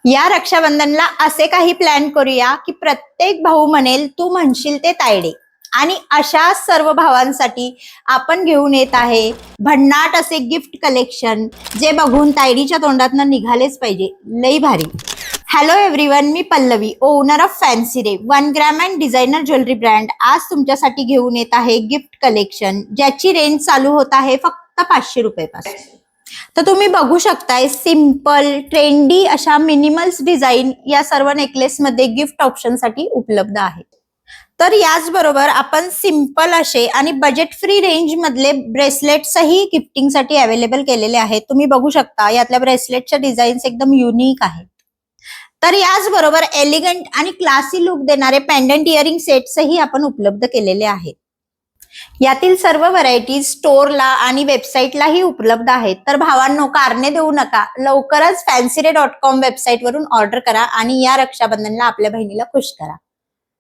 या रक्षाबंधनला असे काही प्लॅन करूया की प्रत्येक भाऊ म्हणेल तू म्हणशील ते तायडे. आणि अशा सर्व भावांसाठी आपण घेऊन येत आहे भन्नाट असे गिफ्ट कलेक्शन, जे बघून तायडीच्या तोंडातनं निघालेच पाहिजे. लई भारी. Hello everyone, me Pallavi, owner of fancy ray 1 gram and designer jewellery brand. आज तुमच्यासाठी घेऊन येत आहे गिफ्ट कलेक्शन, ज्याची रेंज चालू होत आहे फक्त 500 रुपयापासून. तर तुम्ही बघू शकताय, सिंपल ट्रेंडी अशा मिनिमल्स डिझाईन या सर्व नेकलेस मध्ये गिफ्ट ऑप्शन साठी उपलब्ध आहेत. तर याचबरोबर आपण सिंपल असे आणि बजेट फ्री रेंज मधले ब्रेसलेट्सही गिफ्टिंगसाठी अवेलेबल केलेले आहेत. तुम्ही बघू शकता, यातल्या ब्रेसलेटच्या डिझाईन्स एकदम युनिक आहेत. तर याचबरोबर एलिगंट आणि क्लासी लुक देणारे पेंडंट इयरिंग सेट्सही आपण उपलब्ध केलेले आहेत. यातील सर्व व्हरायटीज स्टोअरला आणि वेबसाईटलाही उपलब्ध आहेत. तर भावांनो, कारणे देऊ नका, लवकरच fancyray.com वेबसाईट वरून ऑर्डर करा आणि या रक्षाबंधनला आपल्या बहिणीला खुश करा.